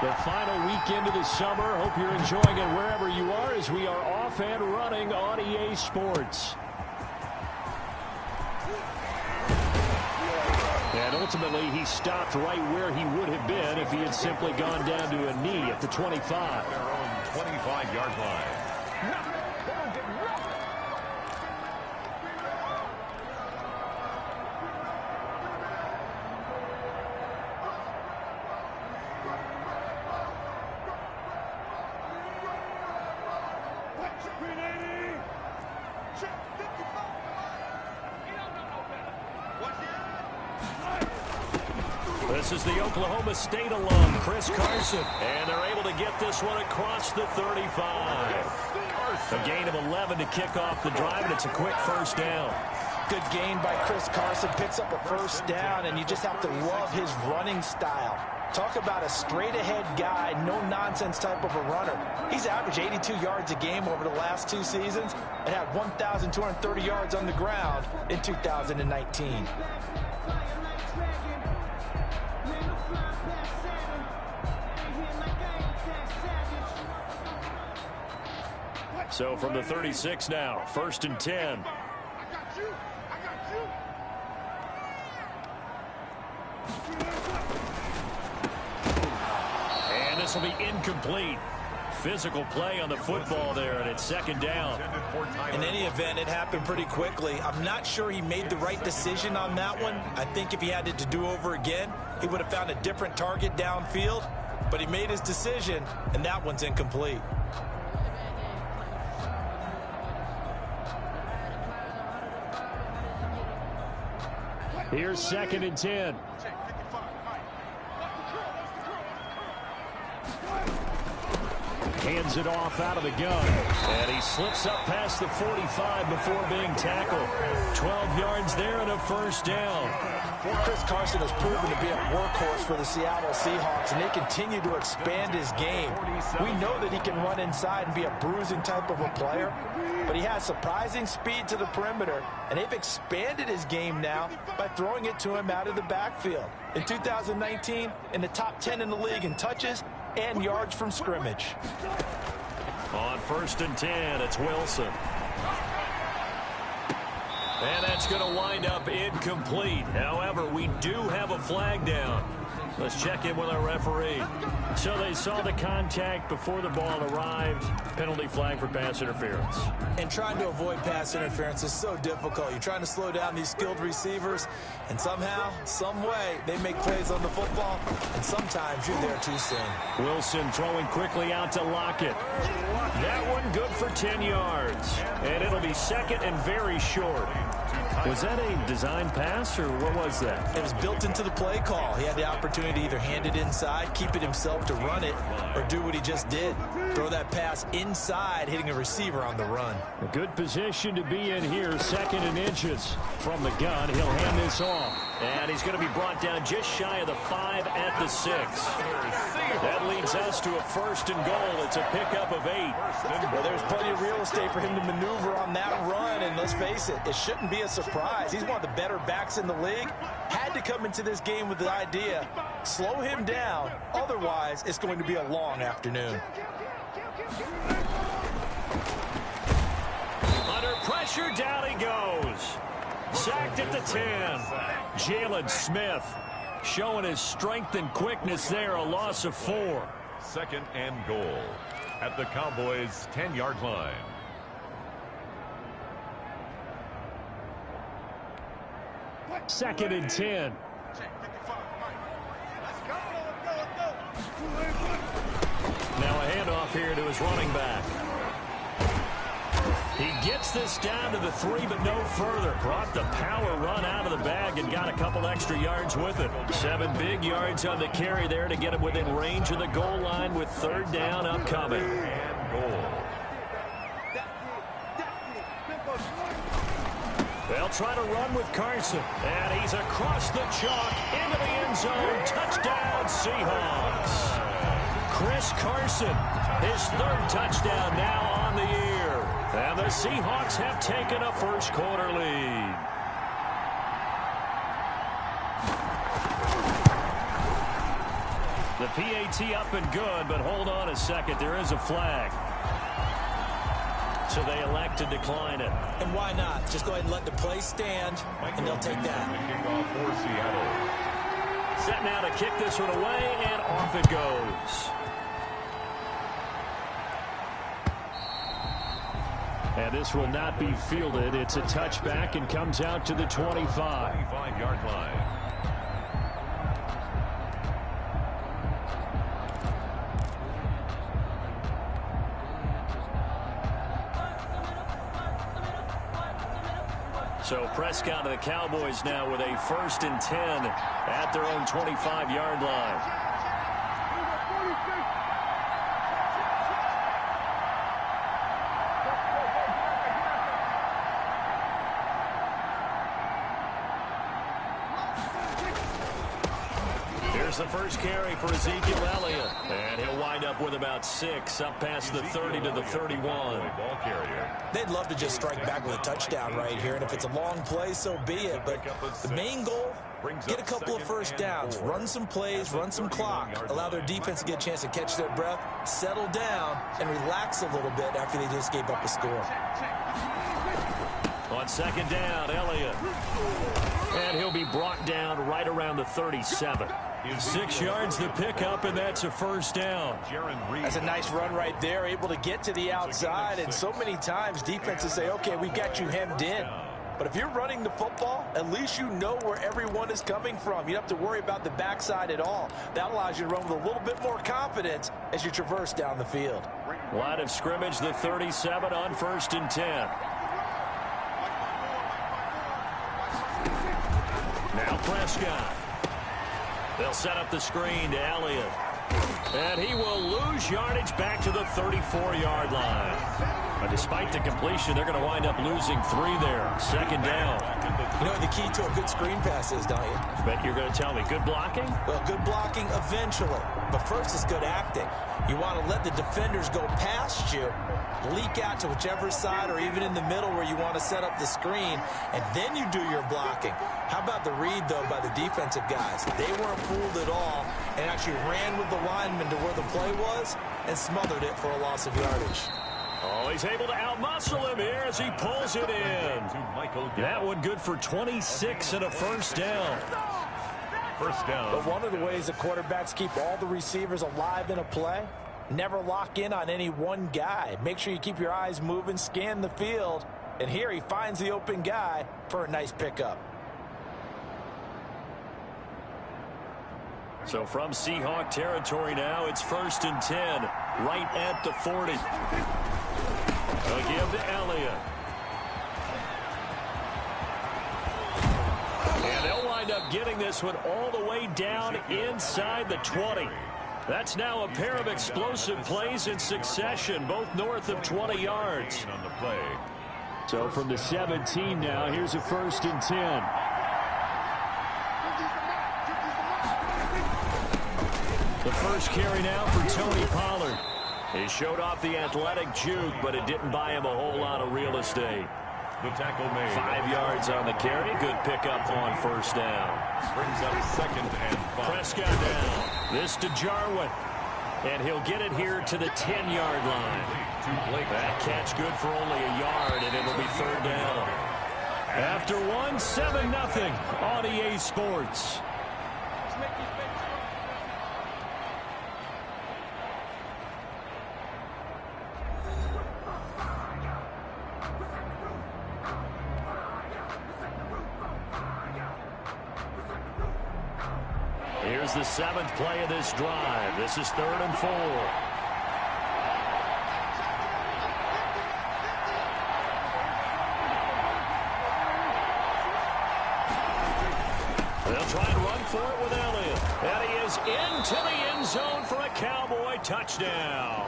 The final weekend of the summer. Hope you're enjoying it wherever you are as we are off and running on EA Sports. And ultimately, he stopped right where he would have been if he had simply gone down to a knee at the 25. Their own 25-yard line. This is the Oklahoma State alum, Chris Carson. And they're able to get this one across the 35. A gain of 11 to kick off the drive, and it's a quick first down. Good gain by Chris Carson. Picks up a first down, and you just have to love his running style. Talk about a straight-ahead guy, no-nonsense type of a runner. He's averaged 82 yards a game over the last 2 seasons and had 1,230 yards on the ground in 2019. So from the 36 now, 1st and 10. And this will be incomplete. Physical play on the football there, and it's 2nd down. In any event, it happened pretty quickly. I'm not sure he made the right decision on that one. I think if he had it to do over again, he would have found a different target downfield. But he made his decision, and that one's incomplete. Here's 2nd and 10. Hands it off out of the gun. And he slips up past the 45 before being tackled. 12 yards there and a first down. Chris Carson has proven to be a workhorse for the Seattle Seahawks, and they continue to expand his game. We know that he can run inside and be a bruising type of a player, but he has surprising speed to the perimeter, and they've expanded his game now by throwing it to him out of the backfield. In 2019, in the top 10 in the league in touches and yards from scrimmage. On 1st and 10, it's Wilson. And that's going to wind up incomplete. However, we do have a flag down. Let's check in with our referee. So they saw the contact before the ball arrived. Penalty flag for pass interference. And trying to avoid pass interference is so difficult. You're trying to slow down these skilled receivers, and somehow, some way, they make plays on the football, and sometimes you're there too soon. Wilson throwing quickly out to Lockett. That one good for 10 yards. And it'll be 2nd and very short. Was that a design pass, or what was that? It was built into the play call. He had the opportunity to either hand it inside, keep it himself to run it, or do what he just did. Throw that pass inside, hitting a receiver on the run. A good position to be in here, 2nd and inches from the gun. He'll hand this off. And he's going to be brought down just shy of the 5 at the 6. That leads us to a 1st and goal. It's a pickup of 8. Well, there's plenty of real estate for him to maneuver on that run, and let's face it, it shouldn't be a surprise. He's one of the better backs in the league. Had to come into this game with the idea, slow him down, otherwise it's going to be a long afternoon. Under pressure, down he goes. Sacked at the 10. Jalen Smith showing his strength and quickness there, a loss of 4. 2nd and goal at the Cowboys' 10-yard line. Second and 10. Now a handoff here to his running back. He gets this down to the 3, but no further. Brought the power run out of the bag and got a couple extra yards with it. 7 big yards on the carry there to get him within range of the goal line with 3rd down upcoming. And goal. They'll try to run with Carson. And he's across the chalk into the end zone. Touchdown, Seahawks. Chris Carson, his 3rd touchdown now on the year. And the Seahawks have taken a first-quarter lead. The PAT up and good, but hold on a second. There is a flag. So they elect to decline it. And why not? Just go ahead and let the play stand, and they'll take that. Kickoff for Seattle. Set now to kick this one away, and off it goes. And this will not be fielded. It's a touchback and comes out to the 25. 25-yard line. So Prescott and the Cowboys now with a 1st and 10 at their own 25-yard line. Here's the first carry for Ezekiel Elliott. And he'll wind up with about 6 up past the 30 to the 31. Ball carrier. They'd love to just strike back with a touchdown right here, and if it's a long play, so be it. But the main goal, get a couple of first downs, run some plays, run some clock, allow their defense to get a chance to catch their breath, settle down, and relax a little bit after they just gave up a score. On 2nd down, Elliott. And he'll be brought down right around the 37. 6 yards the pickup, and that's a 1st down. That's a nice run right there, able to get to the outside, and so many times defenses say, okay, we got you hemmed in. But if you're running the football, at least you know where everyone is coming from. You don't have to worry about the backside at all. That allows you to run with a little bit more confidence as you traverse down the field. Line of scrimmage, the 37 on 1st and 10. Now Prescott. They'll set up the screen to Elliott. And he will lose yardage back to the 34-yard line. But despite the completion, they're going to wind up losing 3 there. 2nd down. You know what the key to a good screen pass is, don't you? Bet you're going to tell me good blocking? Well, good blocking eventually. But first is good acting. You want to let the defenders go past you, leak out to whichever side or even in the middle where you want to set up the screen, and then you do your blocking. How about the read, though, by the defensive guys? They weren't fooled at all and actually ran with the lineman to where the play was and smothered it for a loss of yardage. Oh, he's able to outmuscle him here as he pulls it in. That one good for 26 and a 1st down. 1st down. But one of the ways the quarterbacks keep all the receivers alive in a play, never lock in on any one guy. Make sure you keep your eyes moving, scan the field, and here he finds the open guy for a nice pickup. So from Seahawk territory now, it's 1st and 10, right at the 40. They'll give to Elliott. And they'll wind up getting this one all the way down inside the 20. That's now a pair of explosive plays in succession, both north of 20 yards. On the play. So from the 17 now, here's a 1st and 10. The first carry now for Tony Pollard. He showed off the athletic juke, but it didn't buy him a whole lot of real estate. The tackle made. 5 yards on the carry. Good pickup on 1st down. Brings up 2nd and 5. Prescott down. This to Jarwin. And he'll get it here to the 10-yard line. That catch good for only a yard, and it'll be 3rd down. After one, 7-0 on EA Sports. Here's the 7th play of this drive. This is 3rd and 4. They'll try and run for it with Elliott. And he is into the end zone for a Cowboy touchdown.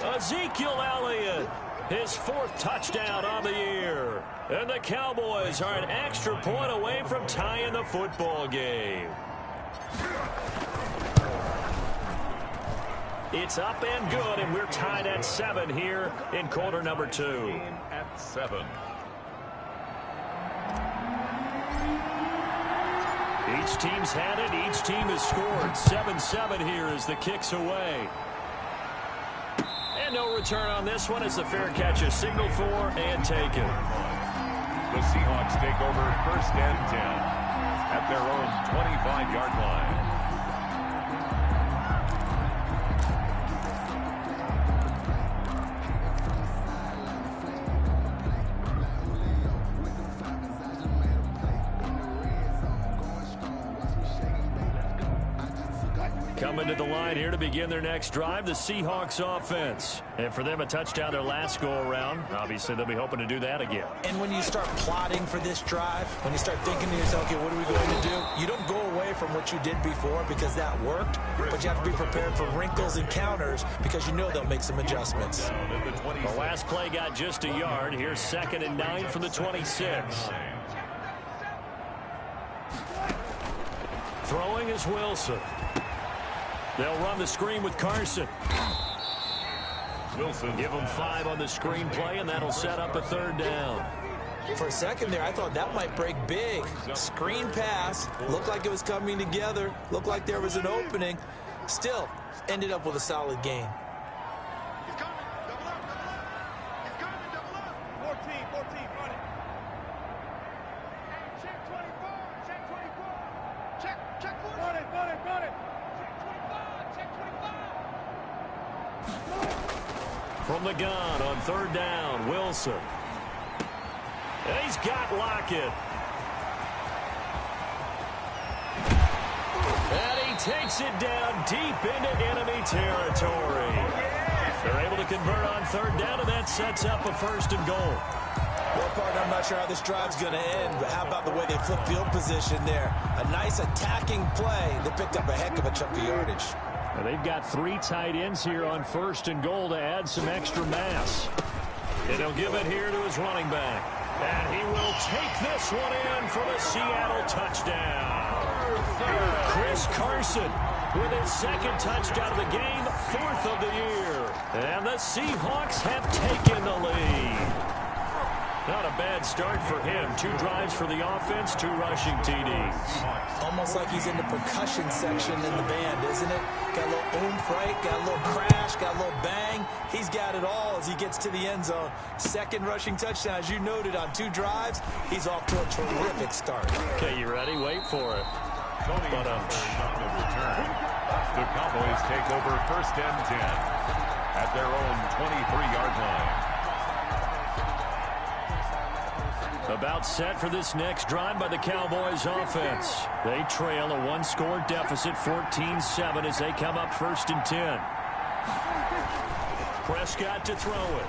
Ezekiel Elliott, his 4th touchdown on the year. And the Cowboys are an extra point away from tying the football game. It's up and good, and we're tied at 7 here in quarter number 2. At 7. Each team's had it. Each team has scored. 7-7 here as the kick's away. And no return on this one as the fair catch is signaled for and taken. The Seahawks take over 1st and 10 at their own 25-yard line. Coming to the line here to begin their next drive, the Seahawks offense. And for them, a touchdown their last go-around. Obviously, they'll be hoping to do that again. And when you start plotting for this drive, when you start thinking to yourself, okay, what are we going to do? You don't go away from what you did before because that worked, but you have to be prepared for wrinkles and counters because you know they'll make some adjustments. The last play got just a yard. Here's 2nd and 9 from the 26. Throwing is Wilson. They'll run the screen with Carson. Wilson. Give him 5 on the screen play, and that'll set up a 3rd down. For a second there, I thought that might break big. Screen pass. Looked like it was coming together. Looked like there was an opening. Still, ended up with a solid gain. He's coming. Double up. He's coming. Double up. 14. Run it. Check 24. Check 24. Check 4. Run it. From the gun on 3rd down, Wilson. And he's got Lockett. And he takes it down deep into enemy territory. They're able to convert on 3rd down, and that sets up a 1st and goal. Well, partner, I'm not sure how this drive's going to end, but how about the way they flip field position there? A nice attacking play that picked up a heck of a chunk of yardage. Now they've got 3 tight ends here on 1st and goal to add some extra mass. And he'll give it here to his running back. And he will take this one in for the Seattle touchdown. Chris Carson with his 2nd touchdown of the game, 4th of the year. And the Seahawks have taken the lead. Not a bad start for him. 2 drives for the offense, 2 rushing TDs. Almost like he's in the percussion section in the band, isn't it? Got a little oomph, right? Got a little crash, got a little bang. He's got it all as he gets to the end zone. 2nd rushing touchdown, as you noted, on 2 drives. He's off to a terrific start. Okay, you ready? Wait for it. But return. The Cowboys take over 1st and 10 at their own 23-yard line. About set for this next drive by the Cowboys offense. They trail a 1-score deficit, 14-7, as they come up 1st and 10. Prescott to throw it.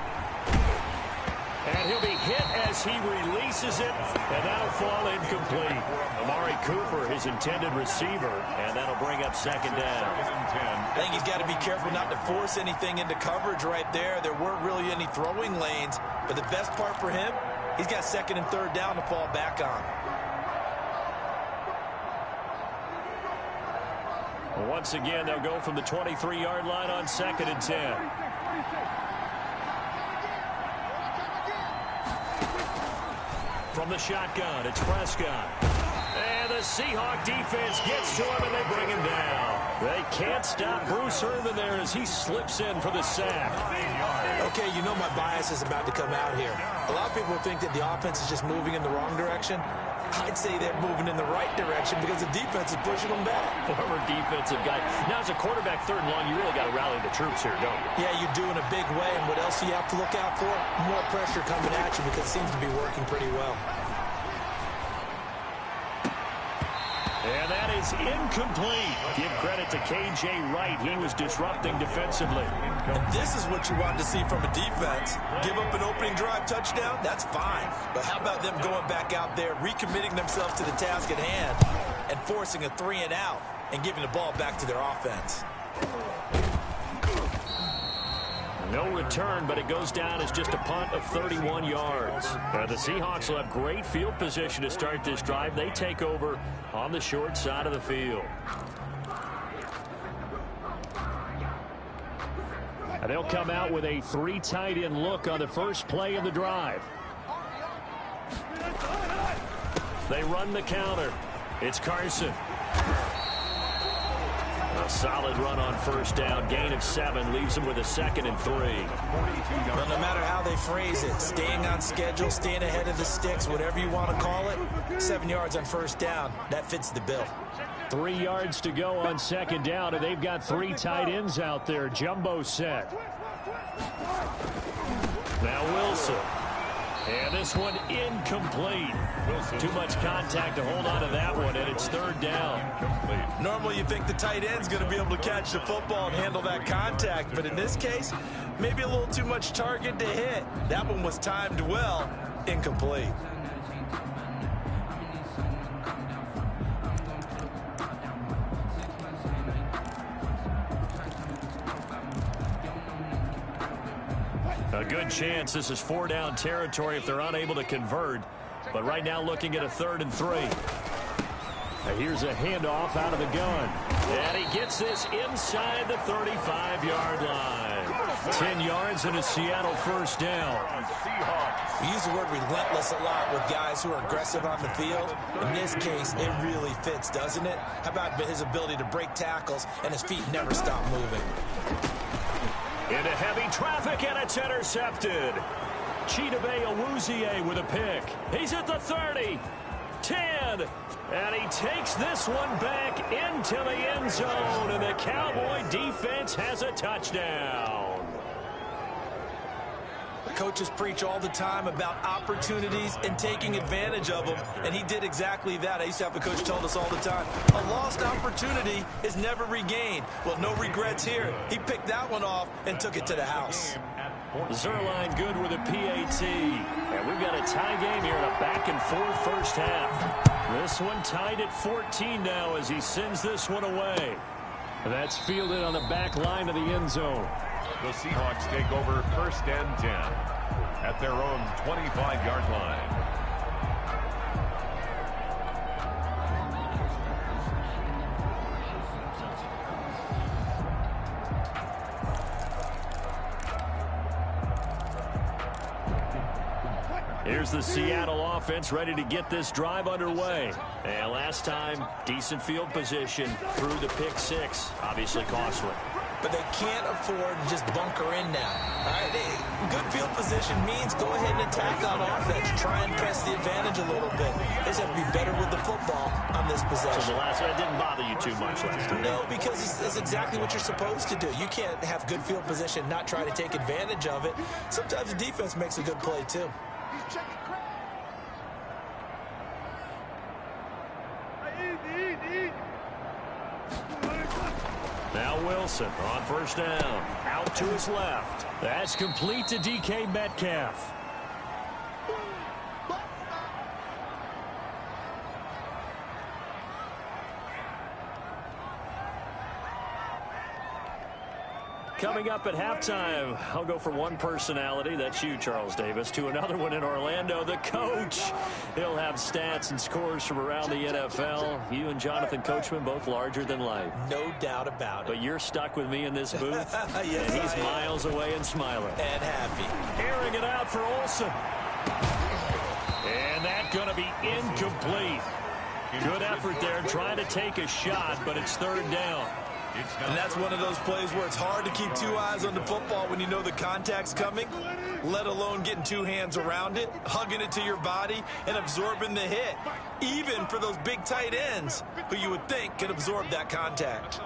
And he'll be hit as he releases it, and that'll fall incomplete. Amari Cooper, his intended receiver, and that'll bring up 2nd down. I think he's got to be careful not to force anything into coverage right there. There weren't really any throwing lanes, but the best part for him, he's got 2nd and 3rd down to fall back on. Well, once again, they'll go from the 23-yard line on 2nd and 10. From the shotgun, it's Prescott. And the Seahawk defense gets to him, and they bring him down. They can't stop Bruce Irvin there as he slips in for the sack. Okay, you know my bias is about to come out here. A lot of people think that the offense is just moving in the wrong direction. I'd say they're moving in the right direction because the defense is pushing them back. Former defensive guy. Now, as a quarterback 3rd and long, you really got to rally the troops here, don't you? Yeah, you do in a big way. And what else do you have to look out for? More pressure coming at you because it seems to be working pretty well. And that is incomplete. Give credit to K.J. Wright. He was disrupting defensively. And this is what you want to see from a defense. Give up an opening drive touchdown, that's fine. But how about them going back out there, recommitting themselves to the task at hand, and forcing a 3-and-out and giving the ball back to their offense? No return, but it goes down as just a punt of 31 yards. The Seahawks will have great field position to start this drive. They take over on the short side of the field. And they'll come out with a 3 tight end look on the first play of the drive. They run the counter. It's Carson. A solid run on first down. Gain of 7 leaves him with a 2nd and 3. Well, no matter how they phrase it, staying on schedule, staying ahead of the sticks, whatever you want to call it, 7 yards on first down, that fits the bill. 3 yards to go on 2nd down, and they've got 3 tight ends out there. Jumbo set. Now Wilson. And this one incomplete. Too much contact to hold on to that one, and it's 3rd down. Normally you think the tight end's going to be able to catch the football and handle that contact, but in this case, maybe a little too much target to hit. That one was timed well. Incomplete. A good chance this is 4-down territory if they're unable to convert. But right now looking at a 3rd and 3. And here's a handoff out of the gun. And he gets this inside the 35-yard line. 10 yards and a Seattle first down. We use the word relentless a lot with guys who are aggressive on the field. In this case, it really fits, doesn't it? How about his ability to break tackles and his feet never stop moving? Into heavy traffic, and it's intercepted. Chidobe Awuzie with a pick. He's at the 30, 10, and he takes this one back into the end zone, and the Cowboy defense has a touchdown. Coaches preach all the time about opportunities and taking advantage of them, and he did exactly that. I used to have a coach told us all the time, a lost opportunity is never regained. Well, no regrets here. He picked that one off and took it to the house. Zerline good with a PAT. And we've got a tie game here in a back-and-forth first half. This one tied at 14 now as he sends this one away. And that's fielded on the back line of the end zone. The Seahawks take over 1st and 10 at their own 25-yard line. Here's the Seattle offense ready to get this drive underway. And last time, decent field position through the pick 6. Obviously costly. But they can't afford to just bunker in now. All right, good field position means go ahead and attack on offense. Try and press the advantage a little bit. They just have to be better with the football on this possession. So the last one didn't bother you too much last time? No, because it's exactly what you're supposed to do. You can't have good field position, not try to take advantage of it. Sometimes the defense makes a good play, too. He's checking crap. Easy. Now Wilson on first down. Out to his left. That's complete to DK Metcalf. Coming up at halftime, I'll go from one personality, that's you, Charles Davis, to another one in Orlando, the coach. He'll have stats and scores from around the NFL. You and Jonathan Coachman, both larger than life. No doubt about it. But you're stuck with me in this booth, yes, and he's miles away and smiling. And happy. Airing it out for Olsen. And that's going to be incomplete. Good effort there, trying to take a shot, but it's 3rd down. And that's one of those plays where it's hard to keep 2 eyes on the football when you know the contact's coming, let alone getting 2 hands around it, hugging it to your body, and absorbing the hit, even for those big tight ends who you would think could absorb that contact.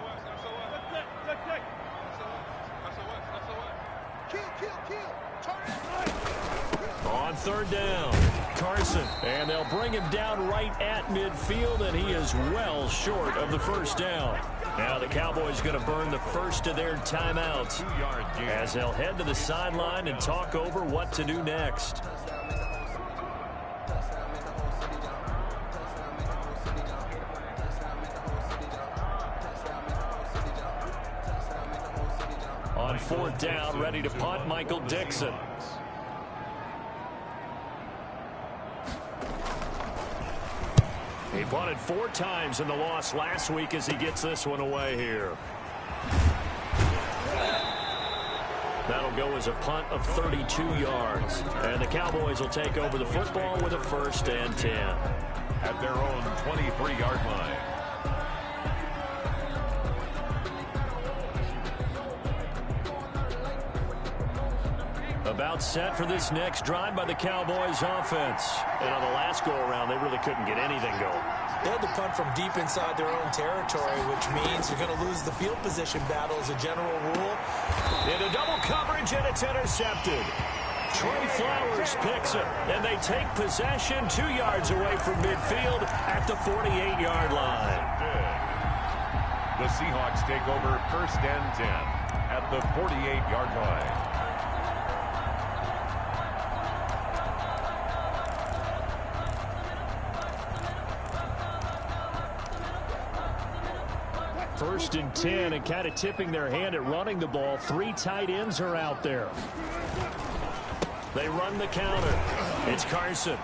On 3rd down, Carson, and they'll bring him down right at midfield, and he is well short of the first down. Now the Cowboys going to burn the first of their timeouts as they'll head to the sideline and talk over what to do next. On 4th down, ready to punt, Michael Dixon. He punted 4 times in the loss last week as he gets this one away here. That'll go as a punt of 32 yards. And the Cowboys will take over the football with a 1st and 10. at their own 23-yard line. About set for this next drive by the Cowboys offense. And on the last go-around, they really couldn't get anything going. They had to punt from deep inside their own territory, which means you're going to lose the field position battle as a general rule. Into double coverage, and it's intercepted. Trey Flowers picks it, and they take possession 2 yards away from midfield at the 48-yard line. The Seahawks take over 1st and 10 at the 48-yard line. First and 10, and kind of tipping their hand at running the ball. 3 tight ends are out there. They run the counter. It's Carson.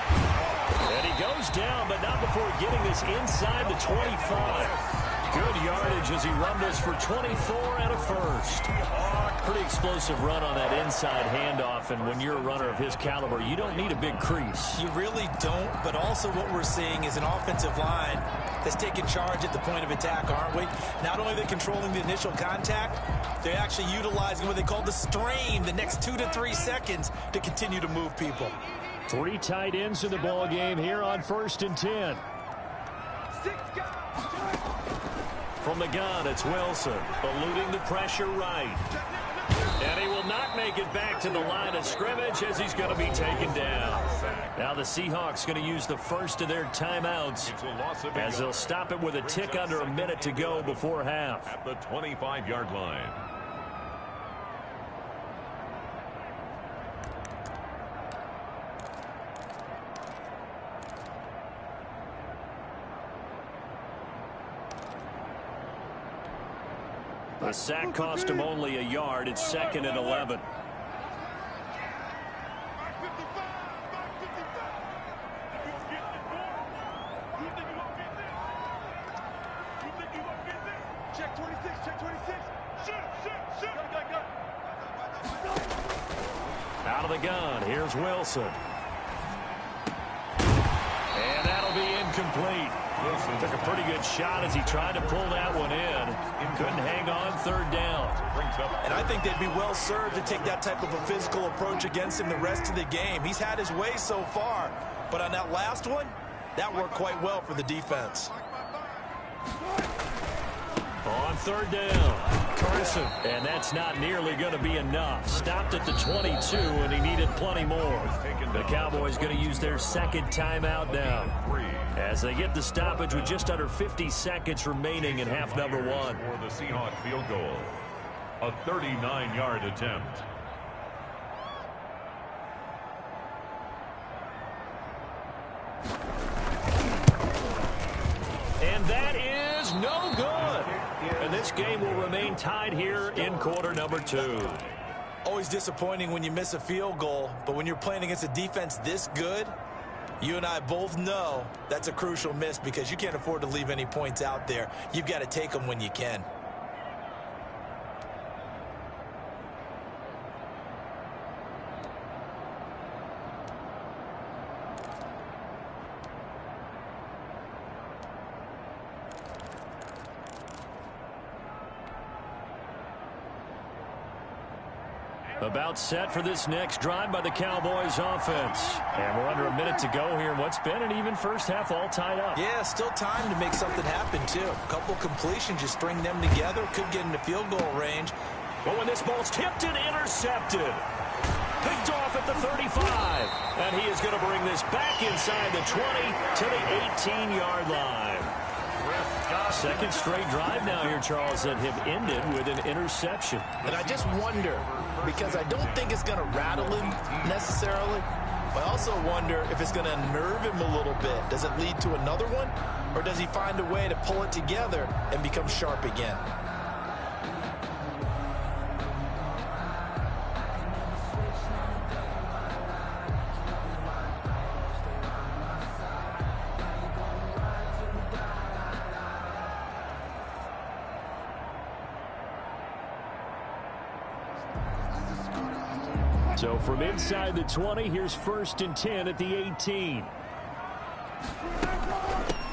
And he goes down, but not before getting this inside the 25. Good yardage as he runned us for 24 and a first. Pretty explosive run on that inside handoff, and when you're a runner of his caliber, you don't need a big crease. You really don't, but also what we're seeing is an offensive line that's taking charge at the point of attack, aren't we? Not only are they controlling the initial contact, they're actually utilizing what they call the strain, the next 2 to 3 seconds, to continue to move people. 3 tight ends in the ball game here on 1st and 10. From the gun, it's Wilson, eluding the pressure right. And he will not make it back to the line of scrimmage as he's going to be taken down. Now the Seahawks going to use the first of their timeouts as they'll stop it with a tick under a minute to go before half. At the 25-yard line. The sack cost him only a yard. It's 2nd and 11. Check 26, check 26. Shoot. Out of the gun, here's Wilson. And that'll be incomplete. Wilson took a pretty good shot as he tried to pull that one in. Couldn't hang on 3rd down. And I think they'd be well served to take that type of a physical approach against him the rest of the game. He's had his way so far, but on that last one, that worked quite well for the defense. On 3rd down, Carson. And that's not nearly going to be enough. Stopped at the 22, and he needed plenty more. The Cowboys going to use their 2nd timeout now as they get the stoppage with just under 50 seconds remaining in half number 1. For the Seahawks field goal, a 39-yard attempt. And that is no good. And this game will remain tied here in quarter number 2. Always disappointing when you miss a field goal, but when you're playing against a defense this good, you and I both know that's a crucial miss because you can't afford to leave any points out there. You've got to take them when you can. About set for this next drive by the Cowboys offense. And we're under a minute to go here in what's been an even first half, all tied up. Yeah, still time to make something happen, too. A couple completions, you string them together, could get into field goal range. But when this ball's tipped and intercepted. Picked off at the 35. And he is going to bring this back inside the 20 to the 18-yard line. 2nd straight drive now here, Charles, that have ended with an interception. And I just wonder, because I don't think it's going to rattle him necessarily, but I also wonder if it's going to nerve him a little bit. Does it lead to another one, or does he find a way to pull it together and become sharp again? So from inside the 20, here's 1st and 10 at the 18.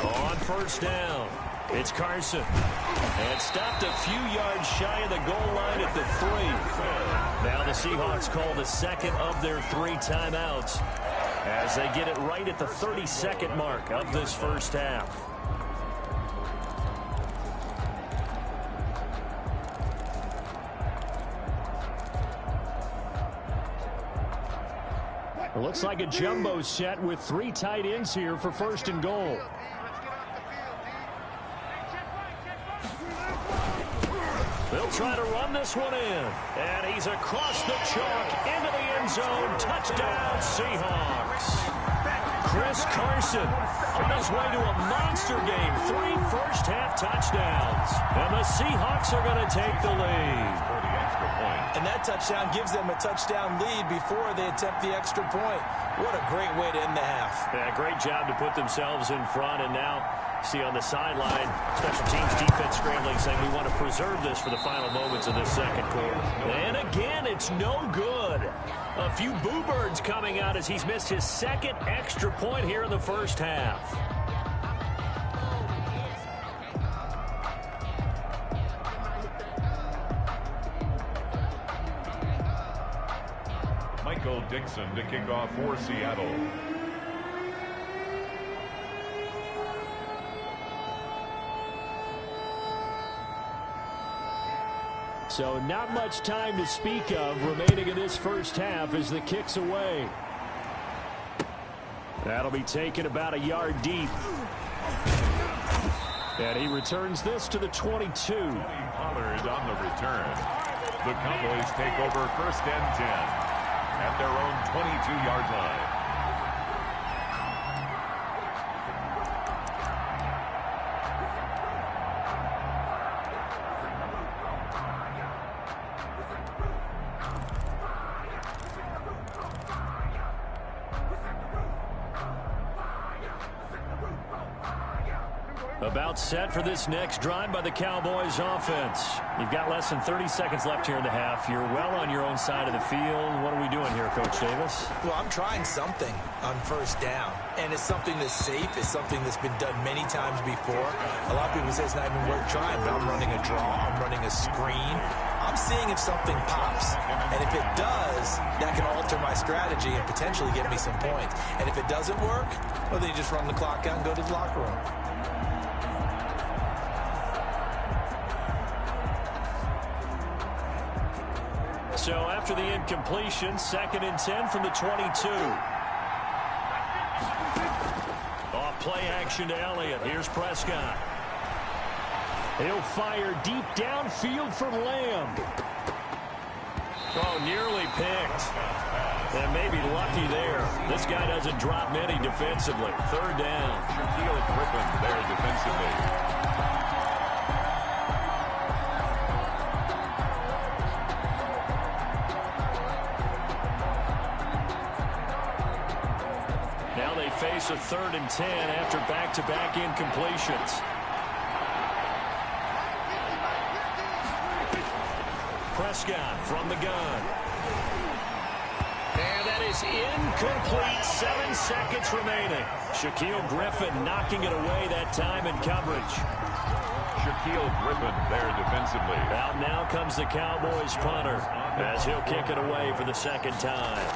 On first down, it's Carson. And stopped a few yards shy of the goal line at the 3. Now the Seahawks call the second of their 3 timeouts as they get it right at the 30-second mark of this first half. It looks like a jumbo set with 3 tight ends here for first and goal. They'll try to run this one in. And he's across the chalk into the end zone. Touchdown, Seahawks. Chris Carson on his way to a monster game. 3 first-half touchdowns. And the Seahawks are going to take the lead. And that touchdown gives them a touchdown lead before they attempt the extra point. What a great way to end the half. Yeah, great job to put themselves in front. And now, see on the sideline, special teams defense scrambling, saying we want to preserve this for the final moments of this second quarter. And again, it's no good. A few boo birds coming out as he's missed his second extra point here in the first half. Dixon to kick off for Seattle. So not much time to speak of remaining in this first half as the kick's away. That'll be taken about a yard deep. And he returns this to the 22. Pollard on the return. The Cowboys take over first and 10. At their own 22-yard line. About set for this next drive by the Cowboys offense. You've got less than 30 seconds left here in the half. You're well on your own side of the field. What are we doing here, Coach Davis? Well, I'm trying something on first down. And it's something that's safe. It's something that's been done many times before. A lot of people say it's not even worth trying, but I'm running a draw. I'm running a screen. I'm seeing if something pops. And if it does, that can alter my strategy and potentially get me some points. And if it doesn't work, well, then you just run the clock out and go to the locker room. So after the incompletion, 2nd and 10 from the 22. Off play action to Elliott. Here's Prescott. He'll fire deep downfield for Lamb. Oh, nearly picked. And maybe lucky there. This guy doesn't drop many defensively. 3rd down. Shaquille Griffin there defensively. Face a 3rd and 10 after back-to-back incompletions. Prescott from the gun. And that is incomplete. 7 seconds remaining. Shaquille Griffin knocking it away that time in coverage. Shaquille Griffin there defensively. Out now comes the Cowboys punter as he'll kick it away for the 2nd time.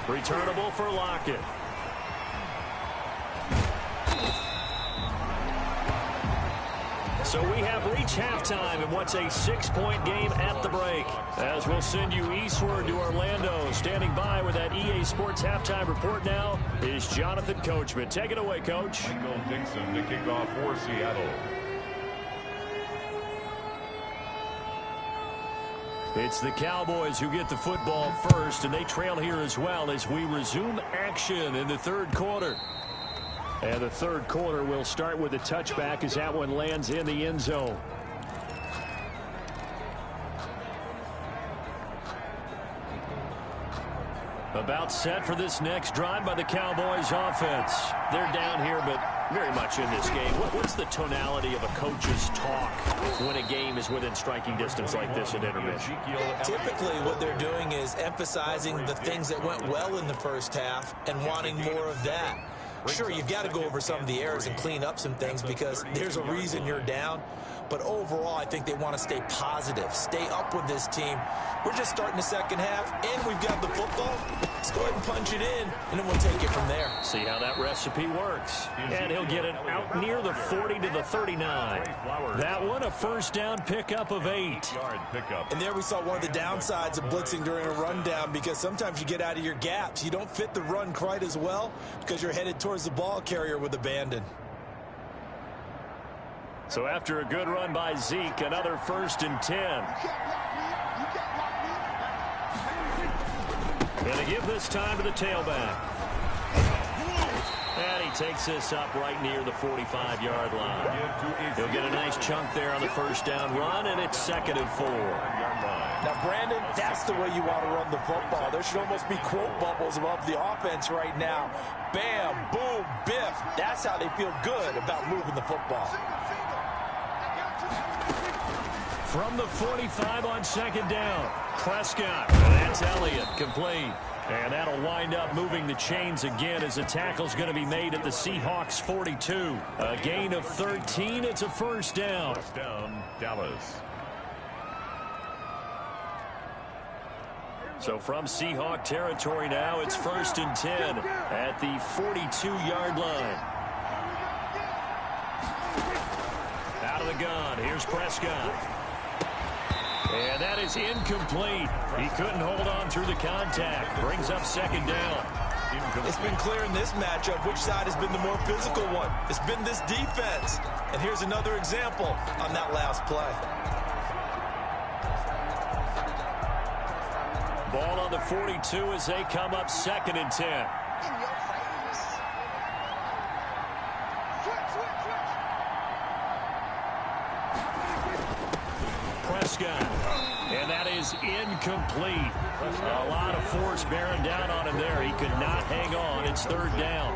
Returnable for Lockett. So we have reached halftime in what's a 6-point game at the break. As we'll send you eastward to Orlando. Standing by with that EA Sports halftime report now is Jonathan Coachman. Take it away, Coach. Michael Dixon to kick off for Seattle. It's the Cowboys who get the football first, and they trail here as well as we resume action in the 3rd quarter. And the 3rd quarter will start with a touchback as that one lands in the end zone. About set for this next drive by the Cowboys offense. They're down here, but Very much in this game. What's the tonality of a coach's talk when a game is within striking distance like this at intermission? Typically, what they're doing is emphasizing the things that went well in the first half and wanting more of that. Sure, you've got to go over some of the errors and clean up some things because there's a reason you're down. But overall, I think they want to stay positive, stay up with this team. We're just starting the second half, and we've got the football. Let's go ahead and punch it in, and then we'll take it from there. See how that recipe works. And he'll get it out near the 40 to the 39. That one, a first down pickup of 8. And there we saw one of the downsides of blitzing during a rundown because sometimes you get out of your gaps. You don't fit the run quite as well because you're headed towards the ball carrier with abandon. So after a good run by Zeke, another 1st and 10. Going to give this time to the tailback. And he takes this up right near the 45-yard line. He'll get a nice chunk there on the first down run, and it's 2nd and 4. Now, Brandon, that's the way you want to run the football. There should almost be quote bubbles above the offense right now. Bam, boom, biff. That's how they feel good about moving the football. From the 45 on 2nd down, Prescott. That's Elliott, complete. And that'll wind up moving the chains again as a tackle's going to be made at the Seahawks 42. A gain of 13. It's a first down. First down, Dallas. So from Seahawk territory now, it's 1st and 10 at the 42-yard line. Out of the gun, here's Prescott. And that is incomplete. He couldn't hold on through the contact. Brings up 2nd down. It's been clear in this matchup which side has been the more physical one. It's been this defense. And here's another example on that last play. Ball on the 42 as they come up 2nd and 10. Prescott. And that is incomplete. A lot of force bearing down on him there. He could not hang on. It's 3rd down.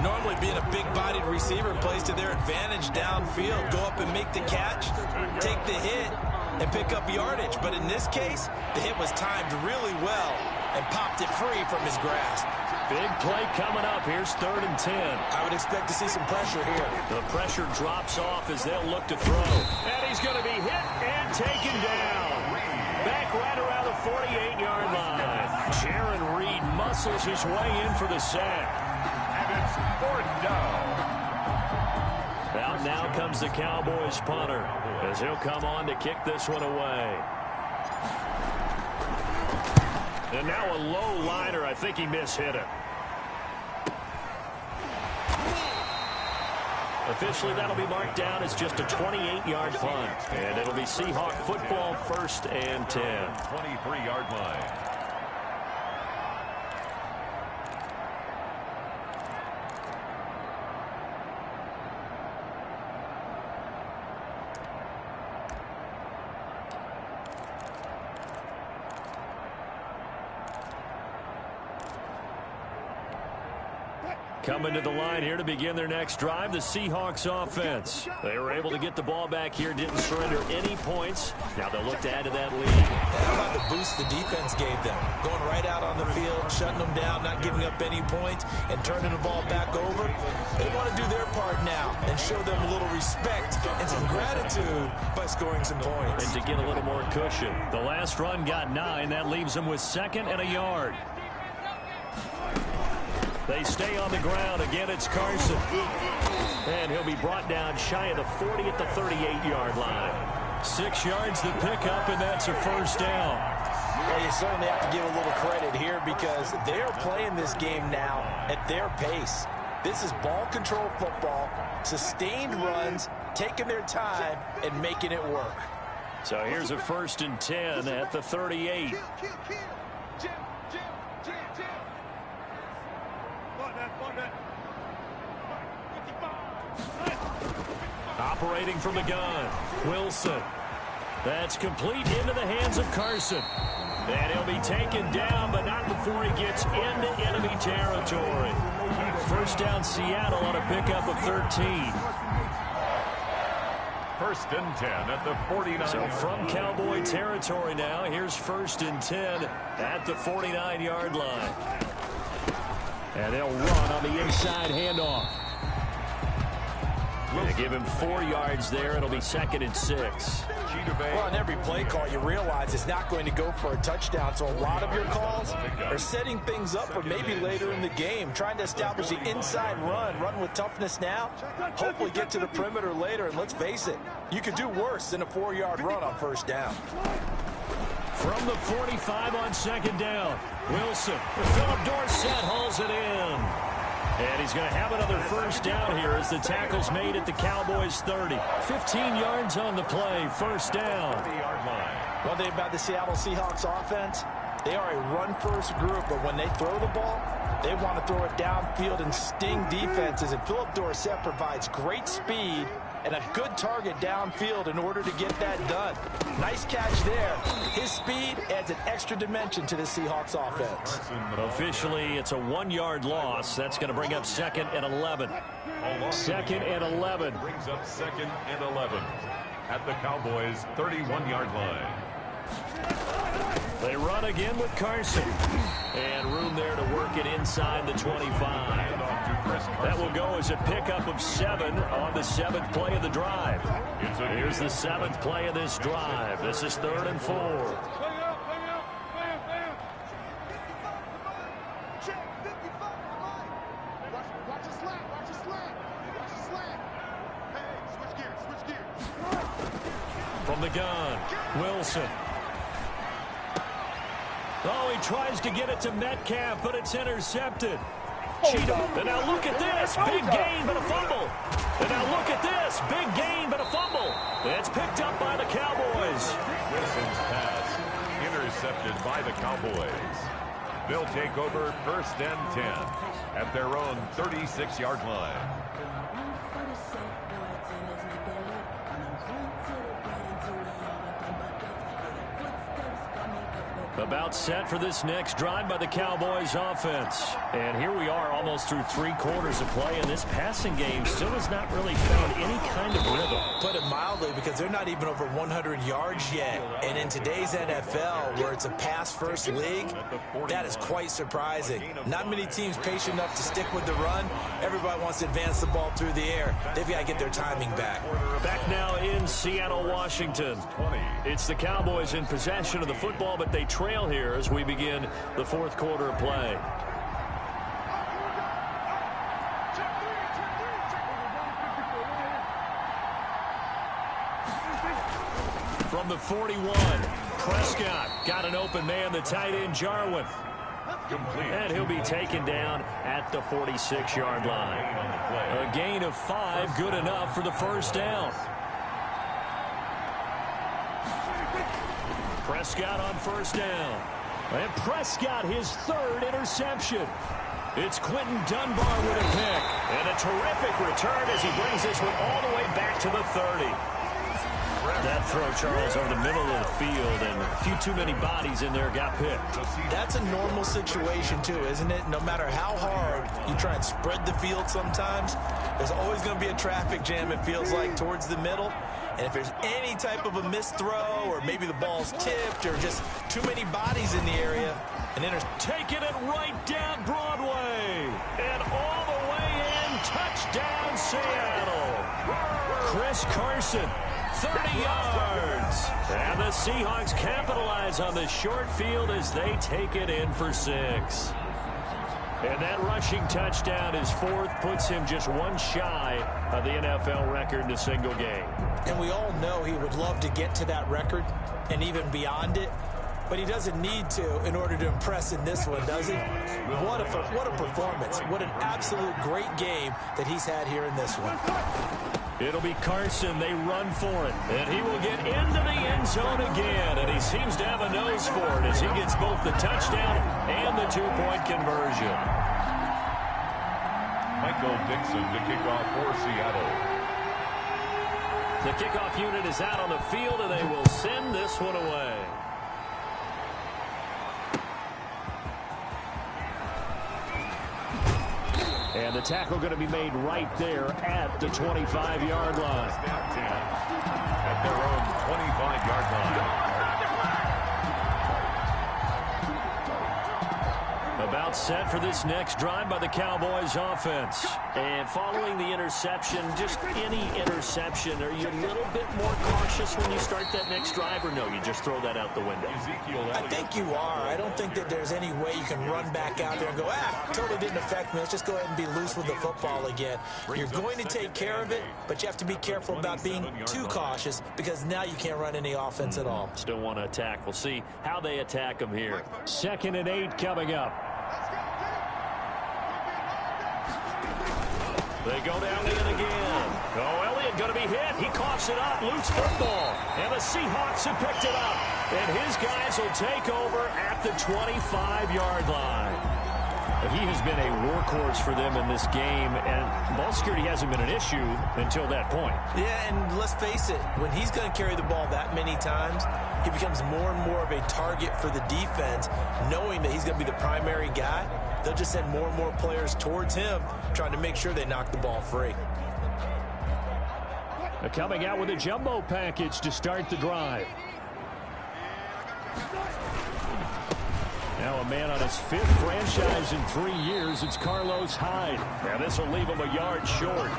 Normally being a big-bodied receiver plays to their advantage downfield. Go up and make the catch, take the hit, and pick up yardage. But in this case, the hit was timed really well and popped it free from his grasp. Big play coming up. Here's 3rd and 10. I would expect to see some pressure here. The pressure drops off as they'll look to throw. And he's going to be hit and taken down. Back right around the 48-yard line. Jaron Reed muscles his way in for the sack. And it's 4th down. Out now comes the Cowboys punter as he'll come on to kick this one away. And now a low liner. I think he mishit it. Officially, that'll be marked down as just a 28-yard punt. And it'll be Seahawk football 1st and 10. 23-yard line. Coming to the line here to begin their next drive, the Seahawks offense. They were able to get the ball back here, didn't surrender any points. Now they'll look to add to that lead. How about the boost the defense gave them? Going right out on the field, shutting them down, not giving up any points, and turning the ball back over. They want to do their part now and show them a little respect and some gratitude by scoring some points. And to get a little more cushion. The last run got 9. That leaves them with 2nd and a yard. They stay on the ground. Again, it's Carson. And he'll be brought down shy of the 40 at the 38-yard line. 6 yards to pick up, and that's a first down. Well, you certainly have to give a little credit here because they're playing this game now at their pace. This is ball control football, sustained runs, taking their time, and making it work. So here's a 1st and 10 at the 38. Operating from the gun, Wilson. That's complete into the hands of Carson. And he'll be taken down, but not before he gets into enemy territory. first down Seattle on a pickup of 13. First and 10 at the 49. So from Cowboy territory now, here's first and 10 at the 49-yard line. And they'll run on the inside handoff. They give him 4 yards there. It'll be second and 6. Well, on every play call, you realize it's not going to go for a touchdown. So a lot of your calls are setting things up for maybe later in the game, trying to establish the inside run with toughness now, hopefully get to the perimeter later. And let's face it, you could do worse than a 4-yard run on first down. From the 45 on second down, Wilson. Philip Dorsett hauls it in. And he's going to have another first down here as the tackle's made at the Cowboys' 30. 15 yards on the play, first down. One thing about the Seattle Seahawks offense, they are a run-first group, but when they throw the ball, they want to throw it downfield and sting defenses. And Philip Dorsett provides great speed and a good target downfield in order to get that done. Nice catch there. His speed adds an extra dimension to the Seahawks offense. Officially, it's a 1-yard loss. That's going to bring up second and 11. Second and 11. Brings up second and 11 at the Cowboys' 31-yard line. They run again with Carson. And room there to work it inside the 25. That will go as a pickup of 7 on the 7th play of the drive. Here's the 7th play of this drive. This is 3rd and 4. From the gun, Wilson. Oh, he tries to get it to Metcalf, but it's intercepted. Cheatham. And now look at this. Big gain, but a fumble. And now look at this. Big gain, but a fumble. It's picked up by the Cowboys. Wilson's pass intercepted by the Cowboys. They'll take over first and 10 at their own 36-yard line. About set for this next drive by the Cowboys offense. And here we are almost through 3 quarters of play, and this passing game still has not really found any kind of rhythm. Put it mildly, because they're not even over 100 yards yet. And in today's NFL, where it's a pass-first league, that is quite surprising. Not many teams patient enough to stick with the run. Everybody wants to advance the ball through the air. They've got to get their timing back. Back now in Seattle, Washington. It's the Cowboys in possession of the football, but they trail here as we begin the 4th quarter of play. From the 41, Prescott got an open man, the tight end Jarwin. Complete. And he'll be taken down at the 46-yard line. A gain of 5, good enough for the first down. Prescott on first down. And Prescott, his 3rd interception. It's Quentin Dunbar with a pick. And a terrific return as he brings this one all the way back to the 30. That throw, Charles, over the middle of the field, and a few too many bodies in there got picked. That's a normal situation, too, isn't it? No matter how hard you try and spread the field sometimes, there's always going to be a traffic jam, it feels like, towards the middle. And if there's any type of a missed throw, or maybe the ball's tipped, or just too many bodies in the area, and then taking it right down Broadway. And all the way in, touchdown Seattle. Chris Carson, 30 yards. And the Seahawks capitalize on the short field as they take it in for 6. And that rushing touchdown, his 4th, puts him just 1 shy of the NFL record in a single game. And we all know he would love to get to that record and even beyond it, but he doesn't need to in order to impress in this one, does he? What a performance. What an absolute great game that he's had here in this one. It'll be Carson. They run for it. And he will get into the end zone again. And he seems to have a nose for it as he gets both the touchdown and the 2-point conversion. Michael Dixon to kick off for Seattle. The kickoff unit is out on the field, and they will send this one away. And the tackle going to be made right there at the 25-yard line. At their own 25-yard line. About set for this next drive by the Cowboys offense. And following the interception, just any interception, are you a little bit more cautious when you start that next drive, or no, you just throw that out the window? I think you are. I don't think that there's any way you can run back out there and go, totally didn't affect me. Let's just go ahead and be loose with the football again. You're going to take care of it, but you have to be careful about being too cautious because now you can't run any offense at all. Still want to attack. We'll see how they attack them here. 2nd and 8 coming up. They go down in again. Oh, Elliott going to be hit. He coughs it up. Loose football. And the Seahawks have picked it up. And his guys will take over at the 25-yard line. He has been a workhorse for them in this game, and ball security hasn't been an issue until that point. Yeah, and let's face it, when he's going to carry the ball that many times, he becomes more and more of a target for the defense, knowing that he's going to be the primary guy. They'll just send more and more players towards him, trying to make sure they knock the ball free. They're coming out with a jumbo package to start the drive. Now a man on his 5th franchise in 3 years. It's Carlos Hyde. Now this will leave him a yard short.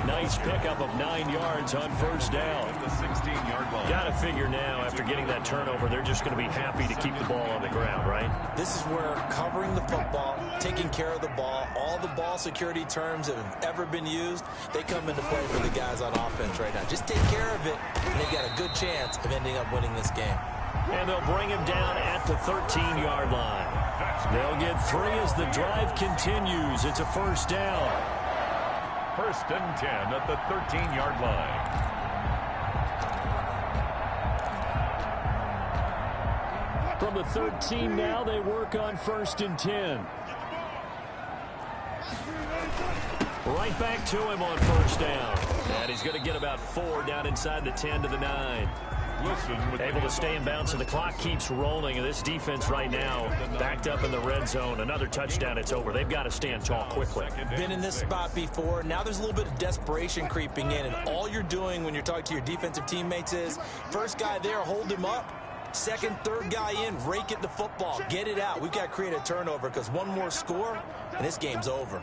Nice pickup of 9 yards on 1st down. At the 16-yard line. Got to figure now, after getting that turnover, they're just going to be happy to keep the ball on the ground, right? This is where covering the football, taking care of the ball, all the ball security terms that have ever been used, they come into play for the guys on offense right now. Just take care of it, and they've got a good chance of ending up winning this game. And they'll bring him down at the 13-yard line. They'll get 3 as the drive continues. It's a 1st down. 1st and 10 at the 13-yard line. From the 13 now, they work on 1st and 10. Right back to him on 1st down. And he's going to get about 4 down inside the 10 to the 9. Able to stay in bounds, so the clock keeps rolling. And this defense right now backed up in the red zone. Another touchdown, it's over. They've got to stand tall quickly. Been in this spot before. Now there's a little bit of desperation creeping in. And all you're doing when you're talking to your defensive teammates is, first guy there, hold him up. 2nd, 3rd guy in, rake at the football. Get it out. We've got to create a turnover because one more score, and this game's over.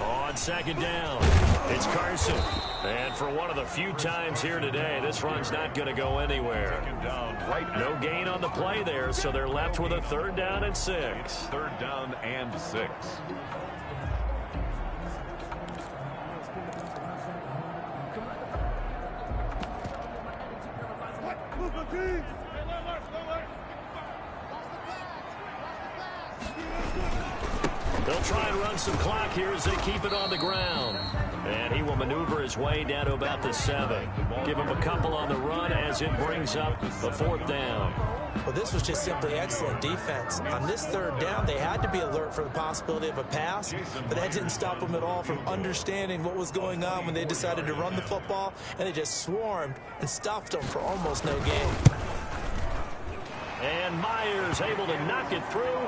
On 2nd down, it's Carson. And for one of the few times here today, this run's not going to go anywhere. No gain on the play there, so they're left with a 3rd down and 6. 3rd down and 6. They'll try and run some clock here as they keep it on the ground. And he will maneuver his way down to about the 7. Give him a couple on the run as it brings up the 4th down. Well, this was just simply excellent defense. On this 3rd down, they had to be alert for the possibility of a pass, but that didn't stop them at all from understanding what was going on when they decided to run the football, and they just swarmed and stuffed them for almost no gain. And Myers able to knock it through.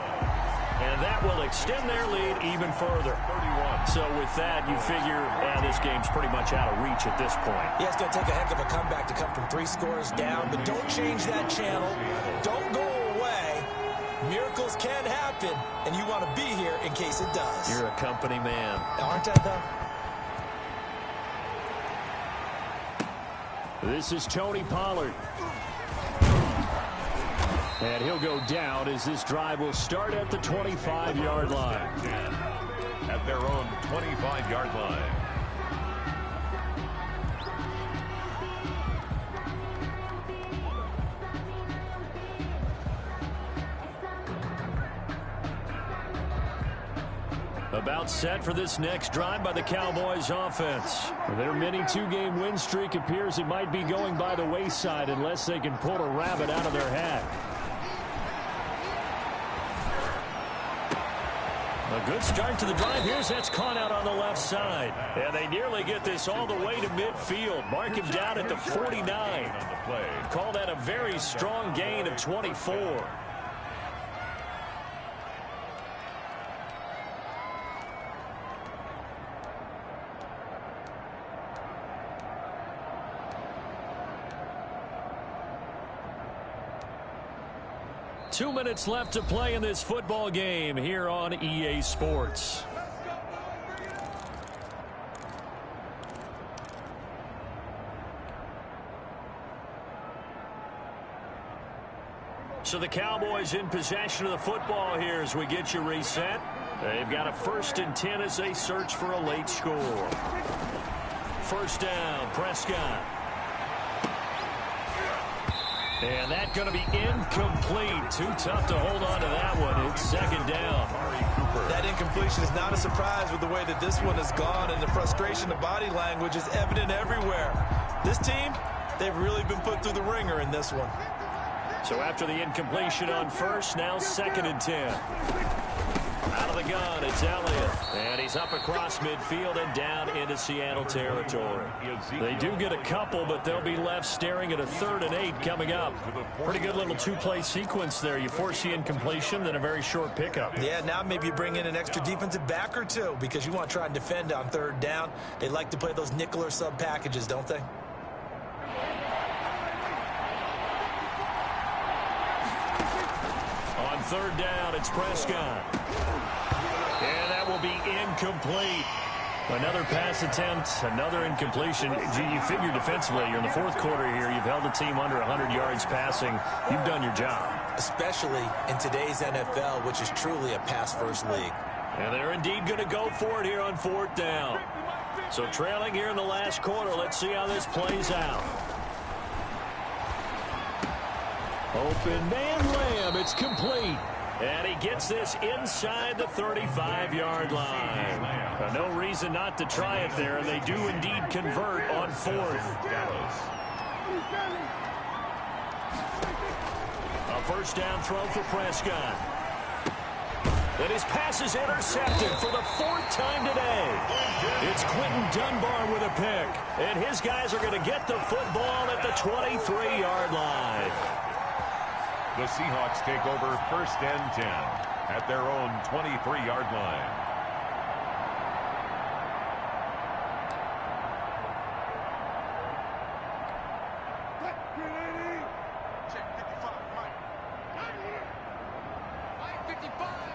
And that will extend their lead even further. 31. So with that, you figure this game's pretty much out of reach at this point. Yeah, it's going to take a heck of a comeback to come from 3 scores down. But don't change that channel. Don't go away. Miracles can happen, and you want to be here in case it does. You're a company man. Aren't I, though? This is Tony Pollard. And he'll go down as this drive will start at the 25-yard line. At their own 25-yard line. About set for this next drive by the Cowboys offense. Their mini 2-game win streak appears it might be going by the wayside unless they can pull a rabbit out of their hat. A good start to the drive. Here's that's caught out on the left side. And they nearly get this all the way to midfield. Mark him down at the 49. Call that a very strong gain of 24. Two minutes left to play in this football game here on EA Sports. So the Cowboys in possession of the football here as we get you reset. They've got a 1st and 10 as they search for a late score. First down, Prescott. And that's going to be incomplete. Too tough to hold on to that one. It's 2nd down. That incompletion is not a surprise with the way that this one has gone, and the frustration, the body language is evident everywhere. This team, they've really been put through the ringer in this one. So after the incompletion on first, now 2nd and 10. Out of the gun, it's Elliott. And he's up across midfield and down into Seattle territory. They do get a couple, but they'll be left staring at a 3rd and 8 coming up. Pretty good little two-play sequence there. You force the incompletion, then a very short pickup. Yeah, now maybe you bring in an extra defensive back or two because you want to try and defend on 3rd down. They like to play those nickel or sub packages, don't they? On 3rd down, it's Prescott. And that will be incomplete. Another pass attempt, another incompletion. Gee, you figure defensively, you're in the 4th quarter here. You've held the team under 100 yards passing. You've done your job. Especially in today's NFL, which is truly a pass-first league. And they're indeed going to go for it here on 4th down. So trailing here in the last quarter. Let's see how this plays out. Open man Lamb. It's complete. And he gets this inside the 35-yard line. No reason not to try it there, and they do indeed convert on 4th. A 1st down throw for Prescott. And his pass is intercepted for the 4th time today. It's Quentin Dunbar with a pick. And his guys are going to get the football at the 23-yard line. The Seahawks take over 1st and 10 at their own 23-yard line. Check 55, Mike. Right here. Mike 55,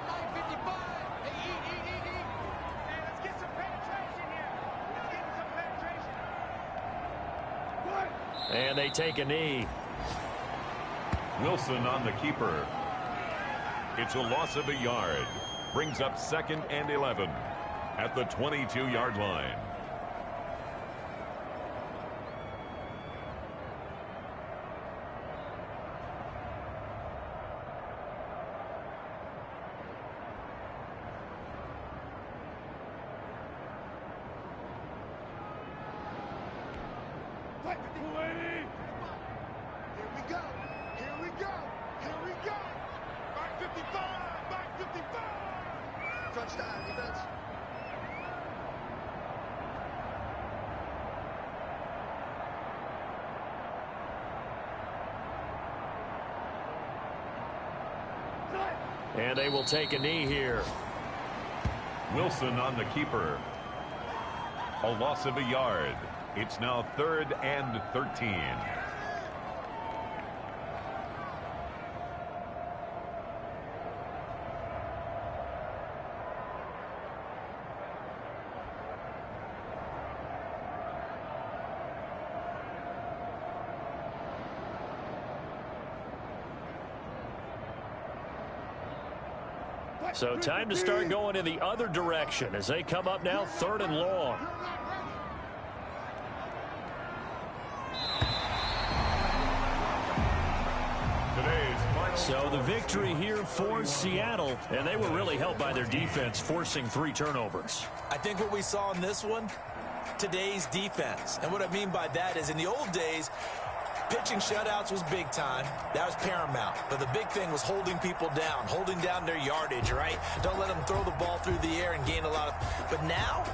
Mike 55. Hey, eat. Hey, let's get some penetration here. Let's get some penetration. What? And they take a knee. Wilson on the keeper. It's a loss of a yard. Brings up 2nd and 11 at the 22-yard line. Touchdown, defense. And they will take a knee here. Wilson on the keeper. A loss of a yard. It's now 3rd and 13. So time to start going in the other direction as they come up now 3rd and long. So the victory here for Seattle, and they were really helped by their defense forcing 3 turnovers. I think what we saw in this one, today's defense. And what I mean by that is in the old days, Pitching shutouts was big time. That was paramount. But the big thing was holding people down, holding down their yardage, right? Don't let them throw the ball through the air and gain a lot of... But now,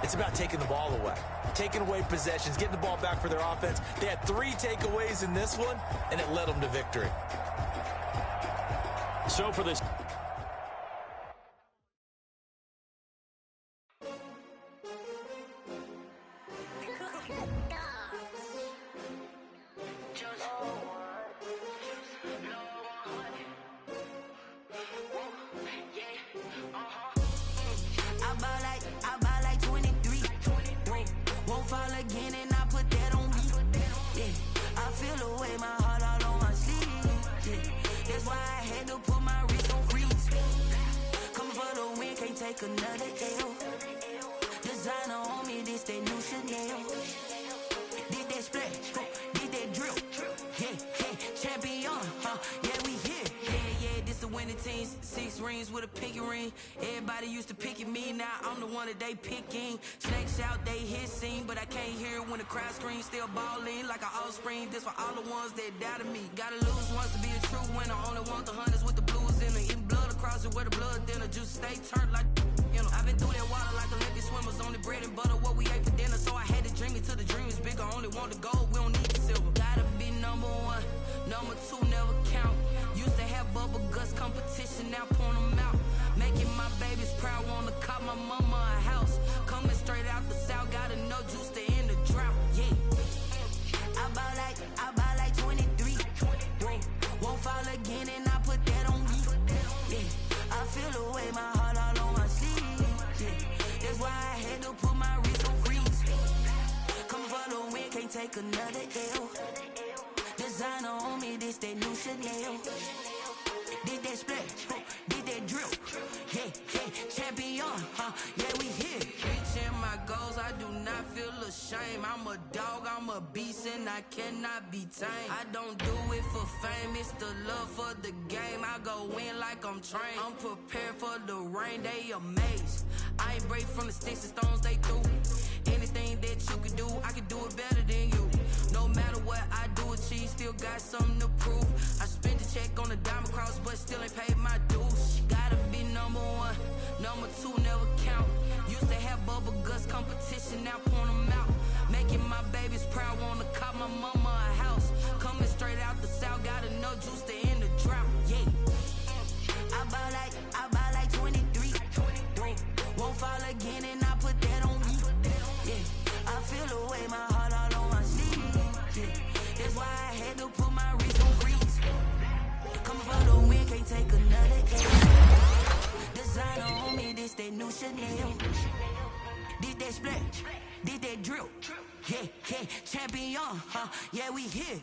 it's about taking the ball away. Taking away possessions, getting the ball back for their offense. They had 3 takeaways in this one, and it led them to victory. So for this... I buy like 23. Won't fall again and I put that on me. Yeah, I feel away my heart all on my sleeve. Yeah, that's why I had to put my wrist on freeze. Coming for the win, can't take another L. Designer on me, this that new Chanel. Did that splash, did that drill. Yeah, champion, yeah, we here. Yeah, this the winning team. 6 rings with a pinky ring. Everybody used to picking me, now I'm the one that they picking. Snakes out, they hit scene, but I can't hear it when the crowd screams. Still balling like an offspring. This for all the ones that doubted me. Gotta lose once to be a true winner. Only want the hunters with the blues in it. Eating blood across it where the blood dinner. Juice stay turned like, you know. I've been through that water like Olympic swimmers. Only bread and butter, what we ate for dinner. So I had to dream it till the dream is bigger. Only want the gold, we don't need the silver. Gotta be number 1, number 2 never count. Used to have bubble guts competition, now point them out. Making my babies proud, wanna cop my mama a house. Coming straight out the south, gotta know juice to end the drought. Yeah, I buy like 23. Won't fall again and I put that on me. Yeah, I feel away my heart all on my sleeve. Yeah, that's why I had to put my wrist on freeze. Coming for the win, can't take another L. Designer on me, this that new Chanel. Did that splash, did that drill. Yeah, champion, yeah, we here. Reaching my goals, I do not feel ashamed. I'm a dog, I'm a beast, and I cannot be tamed. I don't do it for fame, it's the love for the game. I go in like I'm trained. I'm prepared for the rain, they amazed. I ain't break from the sticks and stones they threw. Anything that you can do, I can do it better than you. No matter what I do achieve, still got something to prove. I spent the check on the diamond cross, but still ain't paid my dues. Gotta be number 1, number 2 never count. Used to have bubble guts competition, now point them out. Making my babies proud, wanna cop my mama a house. Coming straight out the south, gotta know juice to end the drought. Yeah, I buy like 23. Won't fall again and I put that on me. Yeah, I feel away my heart all on my sleeve. Yeah, that's why I had to put my wrist on freeze. Coming for the win, can't take another L. Designer on me, this that new Chanel. Did that splash, did that drill. Yeah, champion, yeah, we here.